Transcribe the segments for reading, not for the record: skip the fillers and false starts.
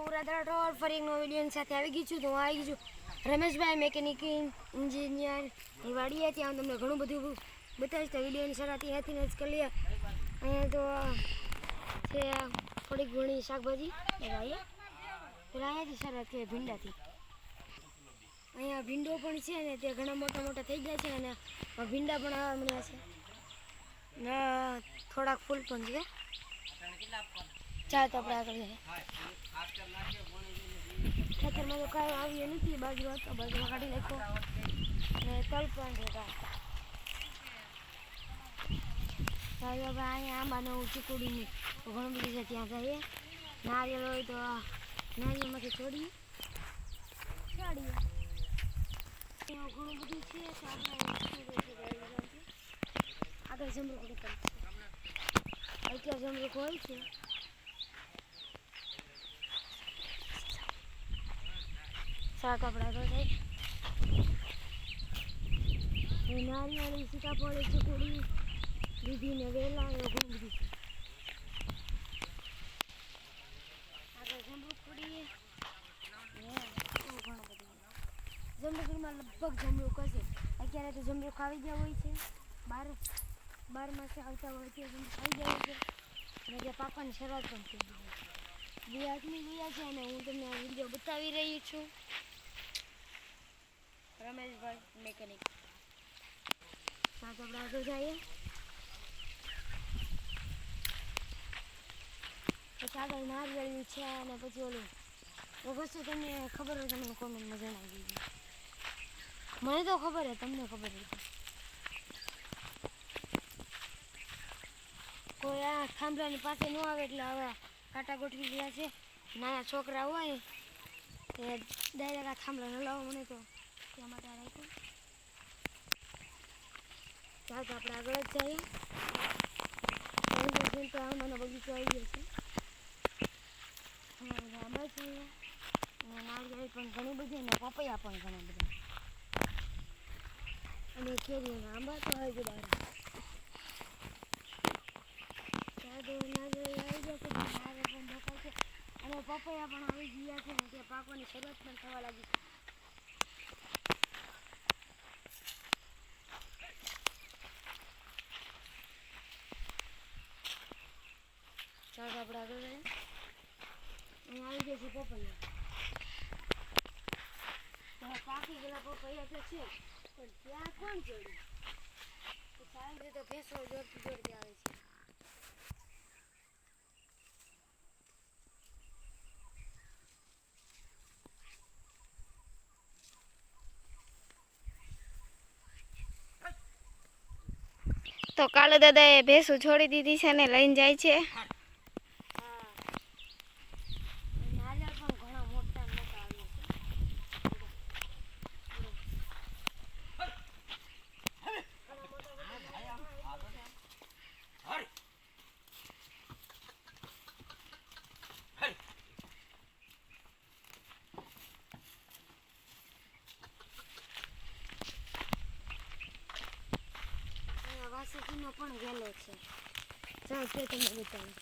ઉરાદરા ફરી એક નવો વિડીયો સાથે આવી ગઈ છું. તો હું આવી ગઈ છું રમેશભાઈ મેકેનિક એન્જિનિયર ની વાડીએ. ત્યાં હું તમને ઘણું બધું બતાવીશ. તો વિડીયોની શરૂઆત અહીંયાથી જ કરી લઈએ. અહીંયા તો છે થોડીક ઘણી શાકભાજી લગાવીએ. પેલા અહીંયાથી શરૂઆત કરીએ ભીંડાથી. અહીંયા ભીંડો પણ છે ને તે ઘણા મોટા મોટા થઈ ગયા છે અને ભીંડા પણ આવવા મળ્યા છે ને થોડાક ફૂલ પણ છે. ચાલ તો આપણે આગળ જઈએ. ખેતરમાં તો કાંઈ આવ્યું નથી. બાજરો હતો, બાજરો કાઢી નાખ્યો ને તલ પણ છે. હવે અહીંયા આંબાનું ચીકુડીનું ઘણું બધું છે. ત્યાં જઈએ. નારિયેળ હોય તો નારિયેળમાંથી છોડીએ ઘણું બધું છે. આગળ જમરૂખ નીકળશે. અત્યારે જમરૂખ હોય છે. શાક આપણે આગળ જાય. નારિયેળી, સીતાફળ, ચીકુડી, દૂધી ને વેલા એવું ઘણું બધું છે. આગળ જમરૂખ છોડીએ ને એવું ઘણું બધું. જમરૂખમાં લગભગ જમરૂખ હશે. અત્યારે તો જમરૂખ આવી ગયા હોય છે. 12 માસે આવતા હોય છે. જમરૂખ આવી ગયા હોય છે અને જે પાકવાની શરૂઆત પણ થઈ ગઈ છે. બે આદમી ગયા છે અને હું તમને આ વિડીયો બતાવી રહી છું. રમેશભાઈ મેકેનિક. સાથે આપણે આગળ જઈએ. પછી આગળ નારિયેળી છે અને પછી ઓલું વસ્તુ તમને ખબર હોય તમને કોમેન્ટમાં જણાવી દીધી. મને તો ખબર છે, તમને ખબર હતી. કોઈ આ થાંભલાની પાસે ન આવે એટલે હવે કાંટા ગોઠવી ગયા છે. નાના છોકરા હોય તે ડાયરેક્ટ આ થાંભલા હલાવો મને તો ત્યાં માટે રાખ્યું. ચાલ તો આપણે આગળ જ જઈએ. તો આંબાનો બગીચો આવી ગયો છે. ઘણા બધા આંબા છે અને નાળિયેરી પણ ઘણી બધી અને પપૈયા પણ ઘણા બધા અને કેરીઓના આંબા તો આવી ગયા. નાળિયેરી આવી ગયા છે, નાળિયેર પણ દેખાય છે અને પપૈયા પણ આવી ગયા છે અને તે પાકવાની શરૂઆત પણ થવા લાગી છે. ચાલો આપણે આગળ જઈએ. અહીંયા આવી ગયા છે પપૈયા. પાકી ગયેલા પપૈયા તો છે પણ ત્યાં કોણ ચડ્યું? સારી રીતે ભેંસો દોડતી દોડતી આવે છે. તો કાલુ દાદાએ ભેંસું છોડી દીધી છે ને લઈને જાય છે. વાસળીનો પણ વેલો છે. ચાલ તે તમને બતાવું.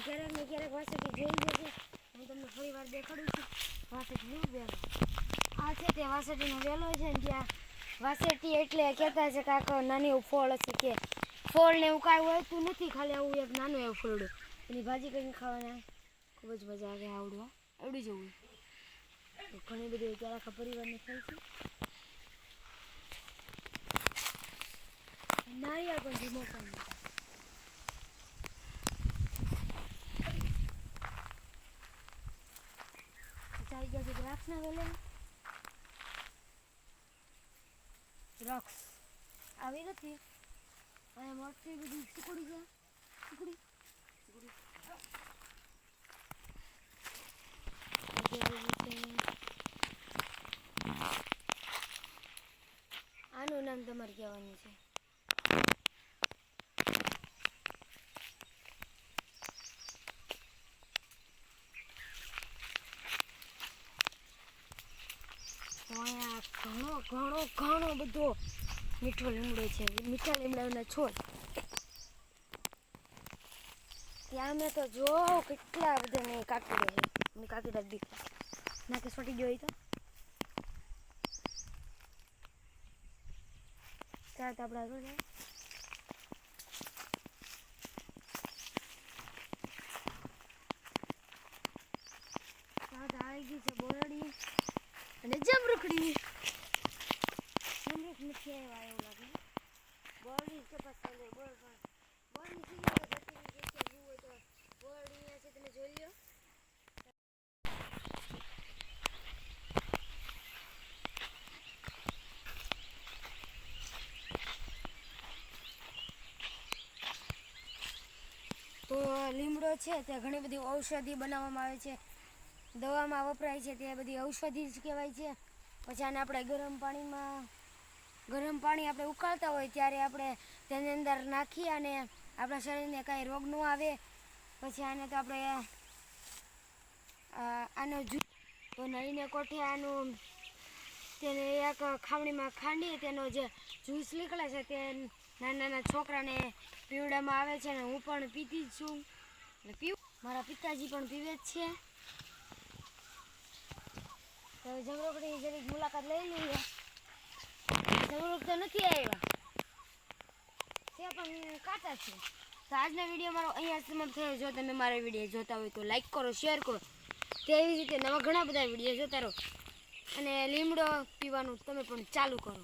ક્યારેક ને ક્યારેક વાસળી જોઈ જશે. હું તમને થોડી વાર દેખાડું છું. વાસળીનો વેલો આ છે તે વાસળીનો વેલો છે ને ત્યાં વાસળી એટલે કહેતા છે કાંક નાની એવું ફળ હશે કે ફળ ને એવું કાંઈ હોતું નથી. ખાલી આવું એક નાનું એવું ફળડું એની ભાજી કરીને ખાવાના ખૂબ જ મજા આવે. આવડી જવું ઘણી બધી અત્યારે આખા પરિવારને થાય છે. નારિયેળ પણ ધીમો પણ ચાલી ગયા છે. દ્રાક્ષના વેલા દ્રાક્ષ આવી નથી અને મોટી બધી ચીકુડી છે. ચીકુડી આનું નામ તમારે કહેવાનું છે. અહીંયા ઘણો બધો મીઠો લીમડો છે. મીઠા લીમડાના છોડ ત્યાં મેં તો જો કેટલા બધા મેં કાપી રહ્યા છે. અને કાકી તાર દીકરા નાકે સોટી ગયો તો ચાલ તો આપણે આગળ જાય આવી ગઈ છે બોરડી અને જમરૂખડી જમરૂખ નથી આવ્યા એવું લાગે બોરડી છે પાછળ બોરડી સીધી જતી જગ્યા હોય તો બોરડી અહીંયા છે તમે જોઈ લો તો લીમડો છે તે ઘણી બધી ઔષધિ બનાવવામાં આવે છે દવામાં વપરાય છે તે બધી ઔષધિ જ કહેવાય છે પછી આને આપણે ગરમ પાણી આપણે ઉકાળતા હોય ત્યારે આપણે તેની અંદર નાખી અને આપણા શરીરને કાંઈ રોગ ન આવે પછી આને તો આપણે આનો તો નળીને કોઠે આનું તેને એક ખાવણીમાં ખાંડી તેનો જે જ્યુસ નીકળે છે તે નાના નાના છોકરાને પીવડામાં આવે છે ને હું પણ પીતી જ છું મારા પિતાજી પણ પીવે જ છે તો જમરૂખની જરીક મુલાકાત લઈ લઈએ જમરૂખ તો નથી આવ્યા તે પણ કાચા છે તો આજનો વિડીયો મારો અહીંયા સમાપ્ત થયો જો તમે મારો વિડીયો જોતા હોય તો લાઈક કરો શેર કરો તેવી રીતે નવા ઘણા બધા વિડીયો જોતા રહો અને લીમડો પીવાનું તમે પણ ચાલુ કરો